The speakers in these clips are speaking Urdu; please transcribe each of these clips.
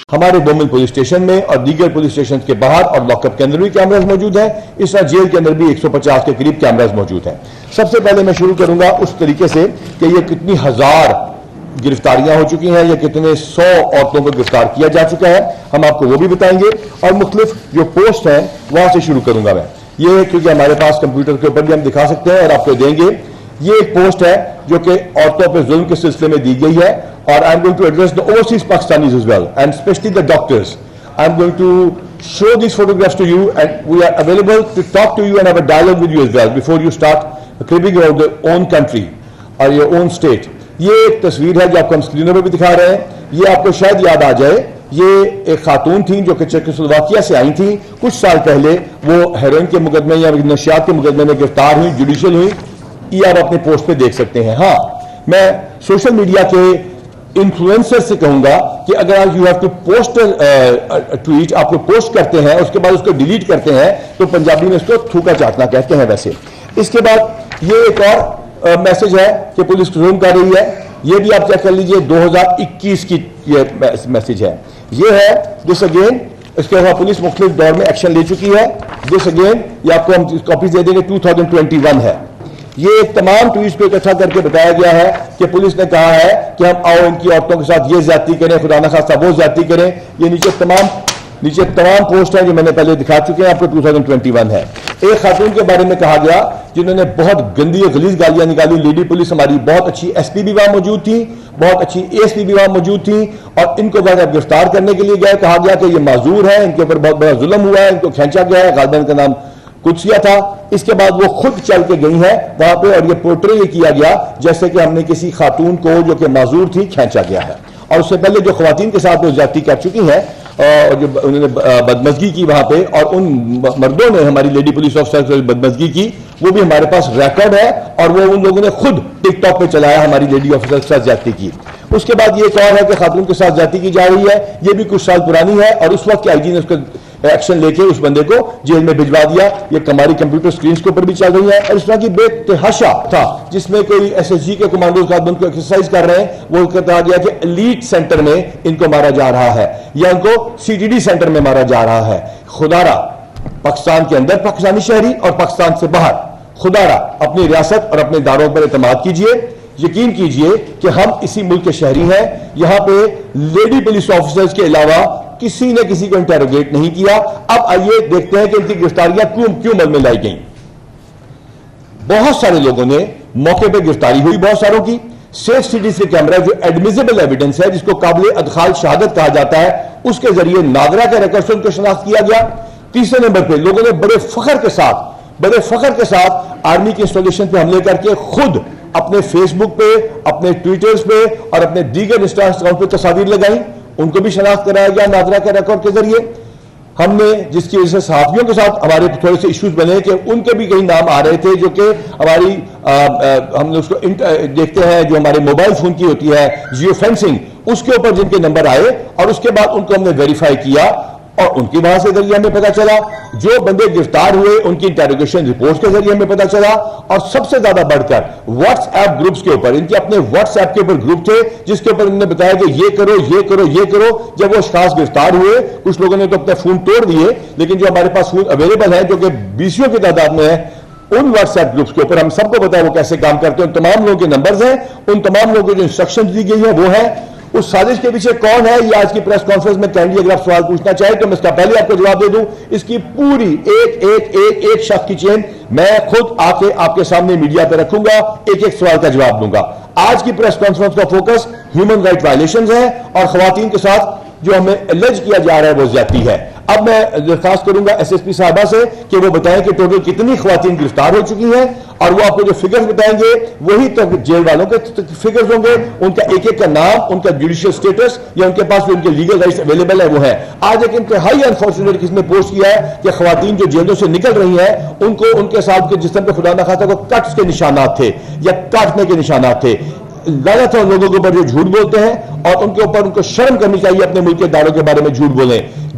ہمارے بومل پولیس اسٹیشن میں اور دیگر پولیس اسٹیشن کے باہر اور لاک اپ کے اندر بھی کیمراز موجود ہیں. اس طرح جیل کے اندر بھی 150 کے قریب کیمراز موجود ہیں. سب سے پہلے میں شروع کروں گا اس طریقے سے کہ یہ کتنی ہزار گرفتاریاں ہو چکی ہیں, یا کتنے 100 عورتوں کو گرفتار کیا جا چکا ہے, ہم آپ کو وہ بھی بتائیں گے. اور مختلف جو پوسٹ ہیں وہاں سے شروع کروں گا میں. یہ کیونکہ ہمارے پاس کمپیوٹر کے اوپر بھی ہم دکھا سکتے ہیں اور آپ کو دیں گے. یہ ایک پوسٹ ہے جو کہ عورتوں پہ ظلم کے سلسلے میں دی گئی ہے, اور I am going to address the overseas Pakistanis as well, and especially the doctors. I am going to show these photographs to you, and we are available to talk to you and have a dialogue with you as well before you start cribbing about your own country or your own state. یہ ایک تصویر ہے جو آپ کو ہم اسکرینوں پہ بھی دکھا رہے ہیں. یہ آپ کو شاید یاد آ جائے, یہ ایک خاتون تھیں جو کہ چیکوسلوواکیہ سے آئی تھیں. کچھ سال پہلے وہ ہیروئن کے مقدمے یا نشیات کے مقدمے میں گرفتار ہوئی, جوڈیشل ہوئی. یہ آپ اپنے پوسٹ پہ دیکھ سکتے ہیں. ہاں, میں سوشل میڈیا کے انفلوئنسر سے کہوں گا کہ اگر you have to post tweet, آپ کو پوسٹ کرتے ہیں اس کے بعد اس کو ڈیلیٹ کرتے ہیں, تو پنجابی میں اس کو تھوکا چاٹنا کہتے ہیں ویسے. اس کے بعد یہ ایک اور میسج ہے کہ پولیس زوم کر رہی ہے. یہ بھی آپ چیک کر لیجئے, 2021 کی یہ میسج ہے. یہ ہے دس اگین. اس کے بعد پولیس مختلف دور میں ایکشن لے چکی ہے. دس اگین یہ آپ کو ہم کاپیز دے دیں گے, 2021 ہے. یہ تمام ٹویٹس کو اکٹھا کر کے بتایا گیا ہے کہ پولیس نے کہا ہے کہ ہم آؤ ان کی عورتوں کے ساتھ یہ زیادتی کریں, خدا نخواستہ وہ زیادتی کریں. یہ نیچے تمام پوسٹ ہیں جو میں نے پہلے دکھا چکے ہیں آپ کو. 2021 ہے. ایک خاتون کے بارے میں کہا گیا جنہوں نے بہت گندی اور غلیظ گالیاں نکالی. لیڈی پولیس ہماری بہت اچھی ایس پی بھی وہاں موجود تھی, بہت اچھی اے ایس پی بھی وہاں موجود تھی, اور ان کو بعد گرفتار کرنے کے لیے گئے. کہا گیا کہ یہ معذور ہے, ان کے اوپر بہت بڑا ظلم ہوا ہے, ان کو کھینچا گیا ہے. غالباً کا نام قدسیہ تھا. اس کے بعد وہ خود چل کے گئی ہیں وہاں پہ, اور یہ پورٹرے یہ کیا گیا جیسے کہ ہم نے کسی خاتون کو جو کہ معذور تھی کھینچا گیا ہے. اور اس سے پہلے جو خواتین کے ساتھ وہ زیادتی کر چکی ہیں اور جو انہوں نے بدمزگی کی وہاں پہ, اور ان مردوں نے ہماری لیڈی پولیس آفیسر سے بدمزگی کی, وہ بھی ہمارے پاس ریکارڈ ہے, اور وہ ان لوگوں نے خود ٹک ٹاک پہ چلایا ہماری لیڈی آفیسر کے ساتھ زیادتی کی. اس کے بعد یہ ایک اور ہے کہ خاتون کے ساتھ زیادتی کی جا رہی ہے. یہ بھی کچھ سال پرانی ہے, اور اس وقت کے آئی جی نے اس کو ایکشن لے کے اس بندے کو جیل میں بھجوا دیا. یہ ہماری کمپیوٹر سکرینز کے اوپر بھی چل رہی ہے. اور اس طرح کی بے تحاشا تھا جس میں کوئی ایس ایس جی کے کمانڈوز خاتون کو ایکسرسائز کر رہے ہیں. وہ کہا گیا کہ ایلیٹ سینٹر میں ان کو مارا جا رہا ہے, یا ان کو سی ٹی ڈی سینٹر میں مارا جا رہا ہے. خدا را پاکستان کے اندر پاکستانی شہری اور پاکستان سے باہر, خدا را اپنی ریاست اور اپنے اداروں پر اعتماد کیجئے. یقین کیجئے کہ ہم اسی ملک کے شہری ہیں. یہاں پہ لیڈی پولیس آفیسرز کے علاوہ کسی نے کسی کو انٹیروگیٹ نہیں کیا. اب آئیے دیکھتے ہیں کہ ان کی گرفتاریاں کیوں عمل میں لائی گئیں. بہت سارے لوگوں نے موقع پہ گرفتاری ہوئی, بہت ساروں کی. سیف سٹیز کے کیمرہ جو ایڈمیزیبل ایویڈنس ہے, جس کو قابل ادخال شہادت کہا جاتا ہے, اس کے ذریعے ناظرہ کے ریکارڈ سے ان کو شناخت کیا گیا. تیسرے نمبر پہ لوگوں نے بڑے فخر کے ساتھ آرمی کے انسٹالیشن پہ حملے کر کے خود اپنے فیس بک پہ, اپنے ٹویٹرز پہ اور اپنے دیگر انسٹا اکاؤنٹ پہ تصاویر لگائیں. ان کو بھی شناخت کرایا گیا ناظرہ کے ریکارڈ کے ذریعے. ہم نے جس کی وجہ سے صحافیوں کے ساتھ ہمارے تھوڑے سے ایشوز بنے کہ ان کے بھی کئی نام آ رہے تھے جو کہ ہماری ہم نے اس کو دیکھتے ہیں جو ہمارے موبائل فون کی ہوتی ہے جیو فینسنگ, اس کے اوپر جن کے نمبر آئے, اور اس کے بعد ان کو ہم نے ویریفائی کیا, اور ان کی وہاں سے ذریعے ہمیں پتا چلا. جو بندے گرفتار ہوئے ان کی انٹیروگیشن رپورٹ کے ذریعے ہمیں پتا چلا. اور سب سے زیادہ بڑھ کر واٹس ایپ گروپس کے اوپر, ان کے اپنے واٹس ایپ کے اوپر گروپ تھے جس کے اوپر انہوں نے بتایا کہ یہ کرو یہ کرو یہ کرو. جب وہ اشخاص گرفتار ہوئے, کچھ لوگوں نے تو اپنے فون توڑ دیے, لیکن جو ہمارے پاس فون اویلیبل ہیں جو کہ 20 کی تعداد میں ہے, ان واٹس ایپ گروپس کے اوپر ہم سب کو پتا ہے وہ کیسے کام کرتے ہیں. ان تمام لوگوں کے نمبرز ہیں, ان تمام لوگوں کو جو انسٹرکشن دی گئی ہے وہ ہے. اس سازش کے پیچھے کون ہے, یہ آج کی پریس کانفرنس میں کینڈلی اگر آپ سوال پوچھنا چاہیں تو میں اس کا پہلے آپ کو جواب دے دوں. اس کی پوری ایک شخص کی چین میں خود آ کے آپ کے سامنے میڈیا پہ رکھوں گا, ایک سوال کا جواب دوں گا. آج کی پریس کانفرنس کا فوکس ہیومن رائٹ وائلیشنز ہے, اور خواتین کے ساتھ جو ہمیں الج کیا جا رہا ہے وہ زیادتی ہے. اب میں درخواست کروں گا ایس ایس پی صاحبہ سے کہ وہ بتائیں کہ ٹوٹل کتنی خواتین گرفتار ہو چکی ہیں, اور وہ آپ کو جو فگرز بتائیں گے وہی تو جیل والوں کے فگرز ہوں گے. ان کا ایک کا نام, ان کا جوڈیشل سٹیٹس, یا ان کے پاس جو ان کے لیگل رائٹس اویلیبل ہے وہ ہے. آج ایک انتہائی انفارچونیٹ کس نے پوسٹ کیا ہے کہ خواتین جو جیلوں سے نکل رہی ہیں ان کو ان کے ساتھ کے جسم پہ خدا نخواستہ کو کٹس کے نشانات تھے یا کاٹنے کے نشانات تھے. لعنت ہے ان لوگوں کے اوپر جو جھوٹ بولتے ہیں, اور ان کے اوپر ان کو شرم کرنی چاہیے اپنے ملک کے اداروں کے بارے میں جھوٹ بولیں.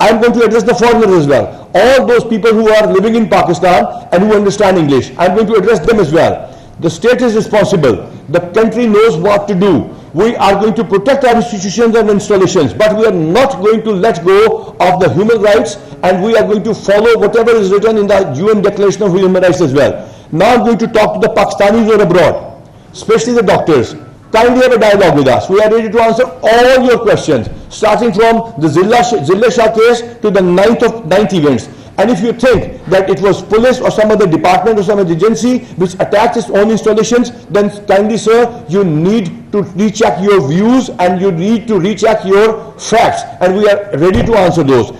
I am going to address the foreigners as well. All those people who are living in Pakistan and who understand English, I am going to address them as well. The state is responsible. The country knows what to do. We are going to protect our institutions and installations, but we are not going to let go of the human rights, and we are going to follow whatever is written in the UN Declaration of Human Rights as well. Now I am going to talk to the Pakistanis who are abroad, especially the doctors. Kindly have a dialogue with us. We are ready to answer all your questions, starting from the Zilla Shah case to the ninth events. And if you think that it was police or some other department or some other agency which attacked its own installations, then kindly, sir, you need to recheck your views and you need to recheck your facts, and we are ready to answer those.